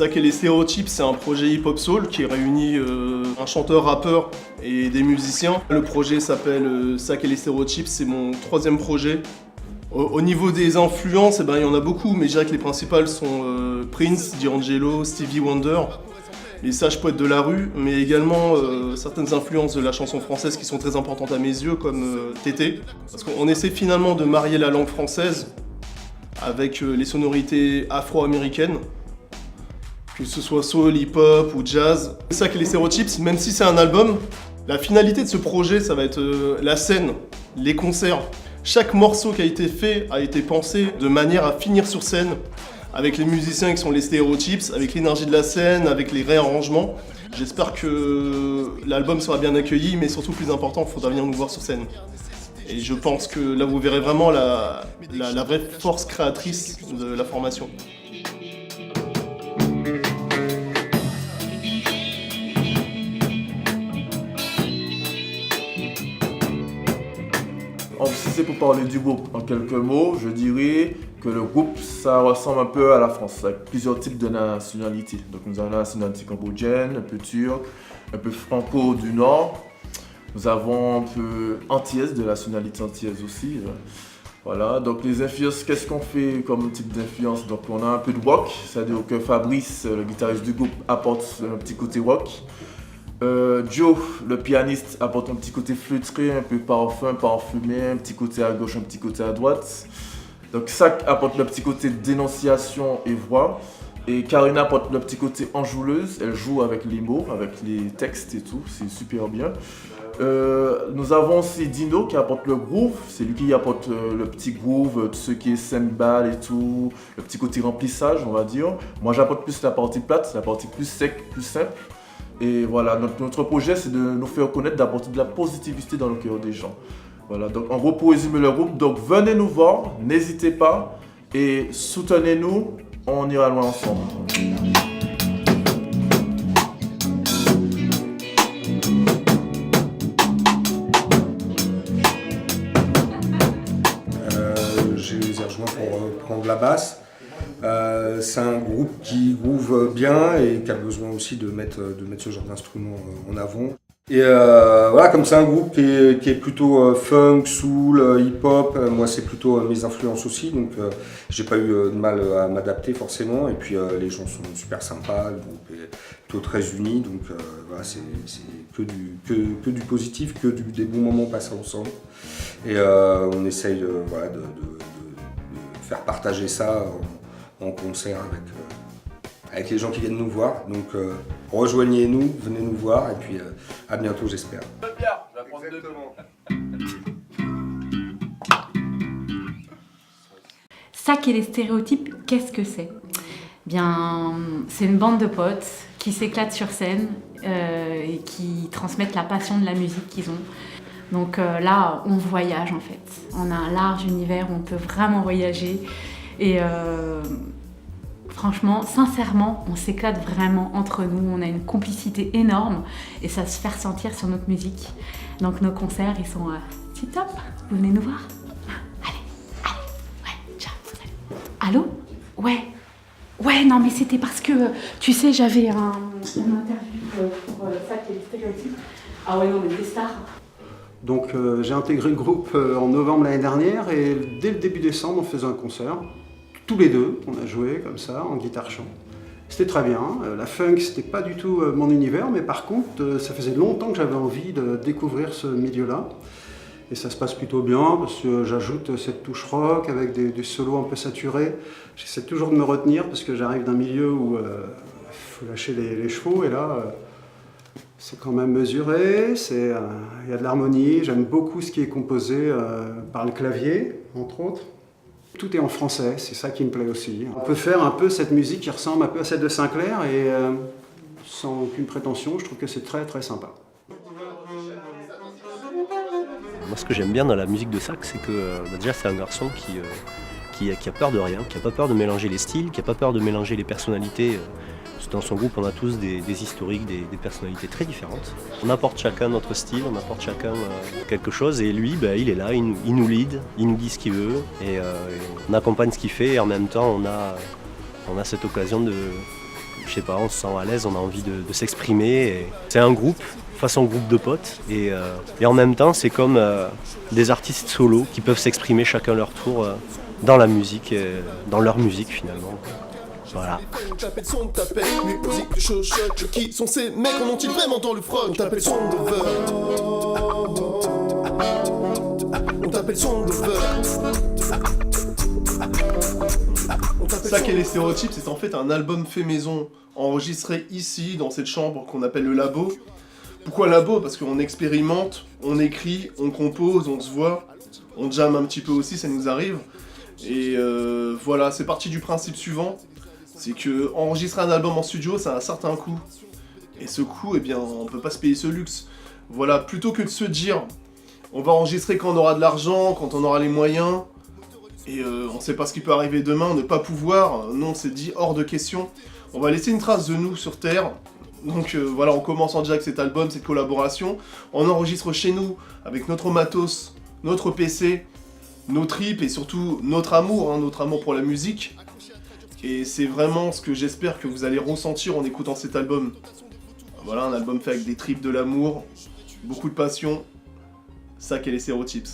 Sac et les stéréotypes, c'est un projet hip-hop soul qui réunit un chanteur-rappeur et des musiciens. Le projet s'appelle Sac et les stéréotypes, c'est mon 3e projet. Au niveau des influences, il y en a beaucoup, mais je dirais que les principales sont Prince, D'Angelo, Stevie Wonder, les sages poètes de la rue, mais également certaines influences de la chanson française qui sont très importantes à mes yeux, comme Tété. Parce qu'on essaie finalement de marier la langue française avec les sonorités afro-américaines, que ce soit soul, hip-hop ou jazz. C'est ça que les stéréotypes, même si c'est un album, la finalité de ce projet, ça va être la scène, les concerts. Chaque morceau qui a été fait a été pensé de manière à finir sur scène, avec les musiciens qui sont les stéréotypes, avec l'énergie de la scène, avec les réarrangements. J'espère que l'album sera bien accueilli, mais surtout plus important, il faudra venir nous voir sur scène. Et je pense que là vous verrez vraiment la vraie force créatrice de la formation. Si c'est pour parler du groupe en quelques mots, je dirais que le groupe, ça ressemble un peu à la France, avec plusieurs types de nationalités. Donc nous avons la nationalité cambodgienne, un peu turque, un peu franco du Nord. Nous avons un peu antillaise, de la nationalité antillaise aussi. Voilà, donc les influences, qu'est-ce qu'on fait comme type d'influence? Donc on a un peu de rock, c'est-à-dire que Fabrice, le guitariste du groupe, apporte un petit côté rock. Joe, le pianiste, apporte un petit côté feutré, un peu parfumé, un petit côté à gauche, un petit côté à droite. Donc Sac apporte le petit côté dénonciation et voix. Et Karina apporte le petit côté enjouleuse, elle joue avec les mots, avec les textes et tout, c'est super bien. Nous avons aussi Dino qui apporte le groove, c'est lui qui apporte le petit groove, tout ce qui est cymbales et tout, le petit côté remplissage on va dire. Moi j'apporte plus la partie plate, la partie plus sec, plus simple. Et voilà, notre projet, c'est de nous faire connaître, d'apporter de la positivité dans le cœur des gens. Voilà, donc en gros, pour résumer le groupe, donc venez nous voir, n'hésitez pas et soutenez-nous, on ira loin ensemble. Je les ai rejoints pour prendre la basse. C'est un groupe qui groove bien et qui a besoin aussi de mettre ce genre d'instrument en avant. Et voilà, comme c'est un groupe qui est plutôt funk, soul, hip-hop, moi c'est plutôt mes influences aussi, donc j'ai pas eu de mal à m'adapter forcément. Et puis les gens sont super sympas, le groupe est plutôt très uni, donc voilà, c'est que du positif, des bons moments passés ensemble. Et on essaye voilà, de faire partager ça en concert avec les gens qui viennent nous voir. Donc rejoignez-nous, venez nous voir et puis à bientôt j'espère. Exactement. Sac et les stéréotypes, qu'est-ce que c'est? Bien, c'est une bande de potes qui s'éclatent sur scène et qui transmettent la passion de la musique qu'ils ont. Donc là, on voyage en fait. On a un large univers où on peut vraiment voyager. Et franchement, sincèrement, on s'éclate vraiment entre nous. On a une complicité énorme et ça se fait ressentir sur notre musique. Donc nos concerts, ils sont tip top. Vous venez nous voir? Allez, ouais, ciao. Allô? Ouais, non mais c'était parce que, tu sais, j'avais une interview pour Sac et les stéréotypes. Ah ouais, non mais des stars. Donc j'ai intégré le groupe en novembre l'année dernière et dès le début décembre on faisait un concert. Tous les deux, on a joué comme ça, en guitare-chant. C'était très bien. La funk, c'était pas du tout mon univers, mais par contre, ça faisait longtemps que j'avais envie de découvrir ce milieu-là. Et ça se passe plutôt bien, parce que j'ajoute cette touche rock avec des solos un peu saturés. J'essaie toujours de me retenir, parce que j'arrive d'un milieu où il faut lâcher les chevaux, et là, c'est quand même mesuré, il y a de l'harmonie. J'aime beaucoup ce qui est composé par le clavier, entre autres. Tout est en français, c'est ça qui me plaît aussi. On peut faire un peu cette musique qui ressemble un peu à celle de Sinclair et sans aucune prétention, je trouve que c'est très très sympa. Moi ce que j'aime bien dans la musique de Sac, c'est que déjà c'est un garçon qui a peur de rien, qui n'a pas peur de mélanger les styles, qui n'a pas peur de mélanger les personnalités. Dans son groupe, on a tous des historiques, des personnalités très différentes. On apporte chacun notre style, on apporte chacun quelque chose et lui, il est là, il nous lead, il nous dit ce qu'il veut et on accompagne ce qu'il fait et en même temps on a cette occasion de je sais pas, on se sent à l'aise, on a envie de s'exprimer. Et c'est un groupe, façon groupe de potes, et en même temps c'est comme des artistes solos qui peuvent s'exprimer chacun leur tour dans la musique, dans leur musique finalement. Voilà. On t'appelle son, t'appelles musique de chochotte. Qui sont ces mecs, en ont-ils vraiment dans le froc? On t'appelle son de Vert. On t'appelle son de Vert. Ça qu'est les stéréotypes, c'est en fait un album fait maison, enregistré ici, dans cette chambre qu'on appelle le labo. Pourquoi labo? Parce qu'on expérimente, on écrit, on compose, on se voit, on jamme un petit peu aussi, ça nous arrive. Et voilà, c'est parti du principe suivant. C'est que enregistrer un album en studio, ça a un certain coût. Et ce coût, eh bien, on peut pas se payer ce luxe. Voilà, plutôt que de se dire, on va enregistrer quand on aura de l'argent, quand on aura les moyens, et on sait pas ce qui peut arriver demain, ne pas pouvoir, non, on s'est dit hors de question. On va laisser une trace de nous sur Terre. Donc voilà, on commence en direct cet album, cette collaboration. On enregistre chez nous, avec notre matos, notre PC, nos tripes et surtout notre amour pour la musique. Et c'est vraiment ce que j'espère que vous allez ressentir en écoutant cet album. Voilà, un album fait avec des tripes, de l'amour, beaucoup de passion. Ça qu'est les Stereotypes.